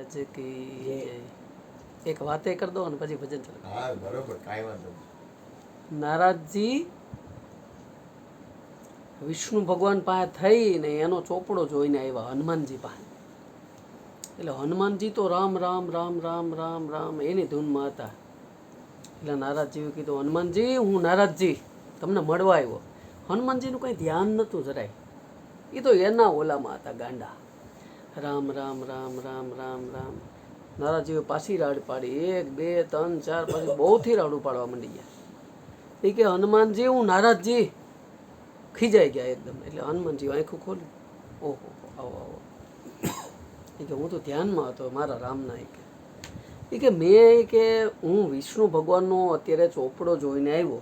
મહારાજ કી જય. એક વાતે કરી દો અને પછી ભજન ચાલુ. હા બરોબર, કાંઈ વાંધો નારદજી વિષ્ણુ ભગવાન પાસે થઈને એનો ચોપડો જોઈને આવ્યા હનુમાનજી પાસે. એટલે હનુમાનજી તો રામ રામ રામ રામ રામ રામ એની ધૂનમાં હતા. એટલે નારદજીએ કીધું, હનુમાનજી હું નારદજી તમને મળવા આવ્યો. હનુમાનજીનું કંઈ ધ્યાન નહોતું જરાય. એ તો એના ઓલામાં હતા ગાંડા. રામ રામ રામ રામ રામ રામ. નારદજીએ પાછી રાડ પાડી, 1 2 3 4 પછી બહુથી રાડું પાડવા માંડી ગયા. એ કે હનુમાનજી હું નારદજી. ખીજાઈ ગયા એકદમ. એટલે હનુમાનજી આંખું ખોલી, ઓહો આવો આવો. એ કે હું તો ધ્યાનમાં હતો મારા રામના. એ કે મેં કે હું વિષ્ણુ ભગવાનનો અત્યારે ચોપડો જોઈને આવ્યો.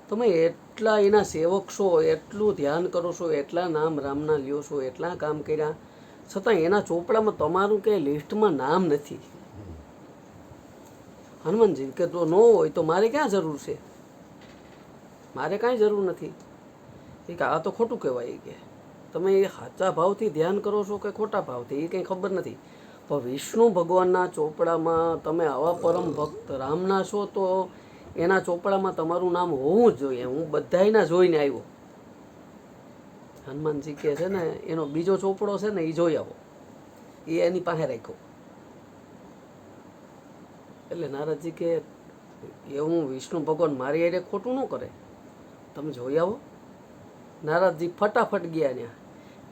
તમે એટલા એના સેવક છો, એટલું ધ્યાન કરો છો, એટલા નામ રામના લ્યો છો, એટલા કામ કર્યા, છતાં એના ચોપડામાં તમારું કે લિસ્ટમાં નામ નથી. હનુમાનજી કે તો ન હોય તો મારે ક્યાં જરૂર છે? મારે કાંઈ જરૂર નથી. એ કે આ તો ખોટું કહેવાય. કે તમે એ સાચા ભાવથી ધ્યાન કરો છો કે ખોટા ભાવથી એ કંઈ ખબર નથી. પણ વિષ્ણુ ભગવાનના ચોપડામાં તમે આવા પરમ ભક્ત રામના છો તો એના ચોપડામાં તમારું નામ હોવું જ જોઈએ. હું બધાયના જોઈને આવ્યો. હનુમાનજી કહે છે ને એનો બીજો ચોપડો છે ને એ જોઈ આવો. એ એની પાસે રાખ્યો. એટલે નારદજી કે એવું વિષ્ણુ ભગવાન મારી આડે ખોટું ન કરે, તમે જોઈ આવો. નારદજી ફટાફટ ગયા ત્યાં.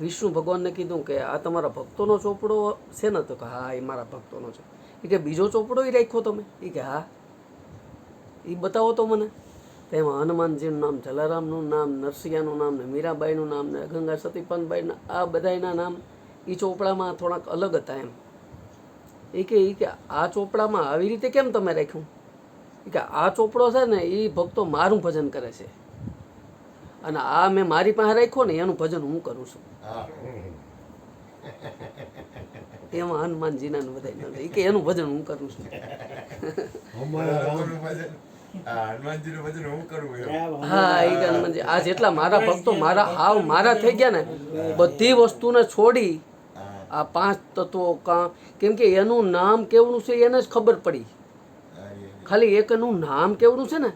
વિષ્ણુ ભગવાનને કીધું કે આ તમારા ભક્તોનો ચોપડો છે ને? તો કે હા એ મારા ભક્તોનો છે. એ કે બીજો ચોપડો એ રાખ્યો તમે? એ કે હા. એ બતાવો તો મને. તો એમાં હનુમાનજીનું નામ, જલારામનું નામ, નરસિંહાનું નામ ને મીરાબાઈનું નામ ને ગંગા સતીપંતબાઈના આ બધાના નામ એ ચોપડામાં થોડાક અલગ હતા એમ. એ કે આ ચોપડામાં આવી રીતે કેમ તમે રાખ્યું? એ કે આ ચોપડો છે ને એ ભક્તો મારું ભજન કરે છે, અને આ મેં મારી પાસે રાખ્યો ને એનું ભજન હું કરું છું. એમાં હનુમાનજીના બધા એ કે એનું ભજન હું કરું છું. હા એ કે હનુમાનજી આ જેટલા મારા ભક્તો મારા થઈ ગયા ને, બધી વસ્તુને છોડી આ 5 તત્વો કેમ કે એનું નામ કેવડું છે એને જ ખબર પડી. ખાલી એકનું નામ કેવડું છે ને,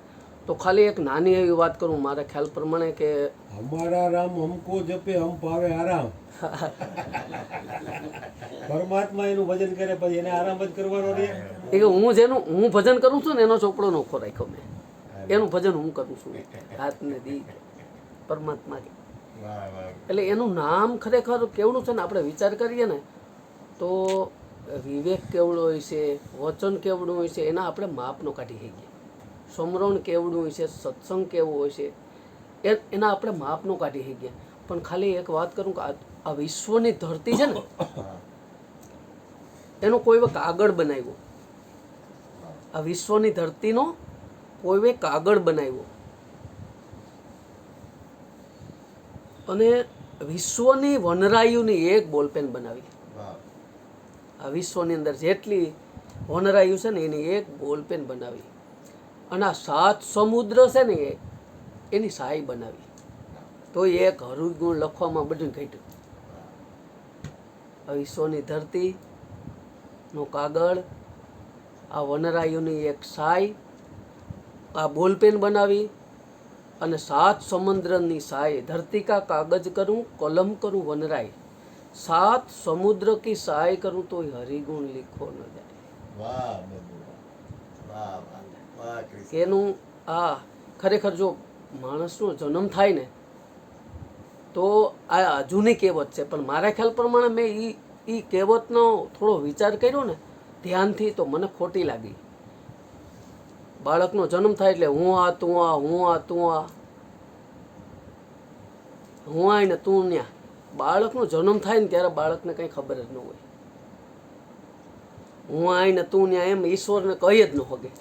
તો ખાલી એક નાની એવી વાત કરું મારા ખ્યાલ પ્રમાણે કે હમારા રામ હમકો જપે હમ પાવે આરામ. પરમાત્મા એનું ભજન કરે પછી એને આરામ જ કરવાનો રહે. એ કે હું ભજન કરું છું ને એનો ચોપડો નોખો રાખ્યો મેં. એનું ભજન હું કરું છું હાથને દી પરમાત્મા. એટલે એનું નામ ખરેખર કેવડું છે ને, આપણે વિચાર કરીએ ને તો વિવેક કેવડો હોય છે, વચન કેવડું હોય છે, એના આપણે માપનો કાઢી શકીએ. સમરણ કેવડું હોય છે, સત્સંગ કેવો હોય છે, એના આપણે માપનો કાઢી શકીએ. પણ ખાલી એક વાત કરું કે આ વિશ્વની ધરતી છે ને એનો કોઈ કાગળ બનાવ્યો. આ વિશ્વની ધરતીનો કોઈ કાગળ બનાવ્યો અને વિશ્વની વનરાયુની એક બોલપેન બનાવી. આ વિશ્વની અંદર જેટલી વનરાયુ છે ને એની એક બોલપેન બનાવી. અને આ 7 સમુદ્ર છે ને એની શાહી બનાવી. તો એક હરુગુણ લખવામાં બધું ઘટ્યું. આ વિશ્વની ધરતી નો કાગળ, આ વનરાયુની એક શાહી, આ બોલપેન બનાવી અને 7 સમુદ્રની શાહી. ધરતી કા કાગજ કરું કલમ કરું વનરાય, 7 સમુદ્ર કી શાહી કરું તો હરિગુણ લીખો ન જાય. એનું આ ખરેખર જો માણસનો જન્મ થાય ને તો આ જૂની કહેવત છે, પણ મારા ખ્યાલ પ્રમાણે મેં એ કહેવતનો થોડો વિચાર કર્યો ને ધ્યાનથી તો મને ખોટી લાગી. બાળકનો જન્મ થાય એટલે હું આ તું આ, હું આ તું આ, હું આ ને તું ન્યા. બાળકનો જન્મ થાય ને ત્યારે બાળકને કંઈ ખબર જ ન હોય. હું આ ને તું ન્યા એમ ઈશ્વરને કહી જ ન શકે.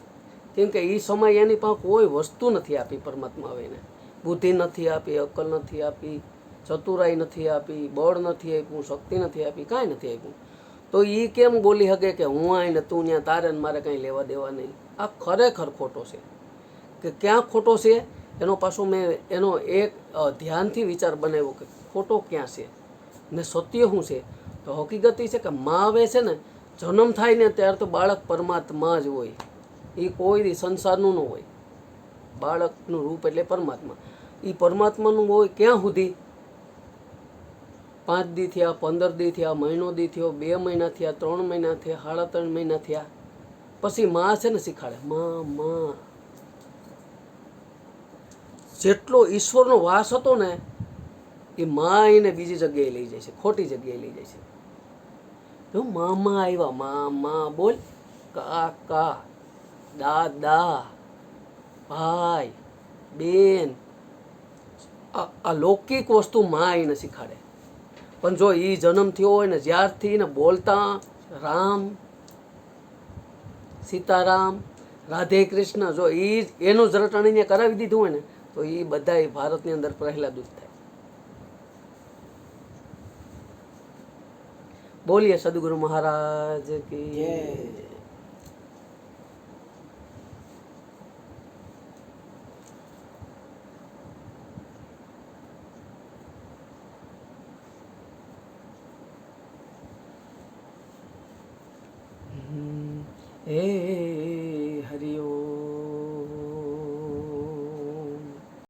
કેમ કે એ સમય એની પાસે કોઈ વસ્તુ નથી આપી પરમાત્મા આવીને. બુદ્ધિ નથી આપી, અક્કલ નથી આપી, ચતુરાઈ નથી આપી, બળ નથી આપ્યું, શક્તિ નથી આપી, કાંઈ નથી આપ્યું. તો એ કેમ બોલી શકે કે હું આવીને તું ત્યાં તારે ને મારે કંઈ લેવા દેવા નહીં? આ ખરેખર ખોટો છે. કે ક્યાં ખોટો છે એનો પાછો મેં એનો એક ધ્યાનથી વિચાર બનાવ્યો કે ખોટો ક્યાં છે ને સત્ય શું છે. તો હકીકત એ છે કે માં આવે છે ને જન્મ થાય ને ત્યારે તો બાળક પરમાત્મા જ હોય, એ કોઈ દી સંસારનું ન હોય. બાળકનું રૂપ એટલે પરમાત્મા. એ પરમાત્માનું હોય ક્યાં સુધી? 5 દી થયા, 15 દી થયા, મહિનો દી થયો, 2 મહિના થયા, 3 મહિના થયા, 3.5 મહિના થયા, પછી માં છે ને શીખાડે, માં જેટલો ઈશ્વરનો વાસ હતો ને એ માં એને બીજી જગ્યાએ લઈ જાય છે, ખોટી જગ્યાએ લઈ જાય છે. જો મામા આવ્યા, મામા બોલ, કાકા, દાદા, ભાઈ, બેન, આ લૌકિક વસ્તુ માં એને શીખાડે. પણ જો એ જન્મ થયો હોય ને જ્યારથી ને બોલતા રામ, સીતારામ, રાધે કૃષ્ણ, જો એનું જ રટણીને કરાવી દીધું હોય ને તો એ બધા ભારતની અંદર પ્રહલાદ જ થાય. બોલીએ સદગુરુ મહારાજ કી. એ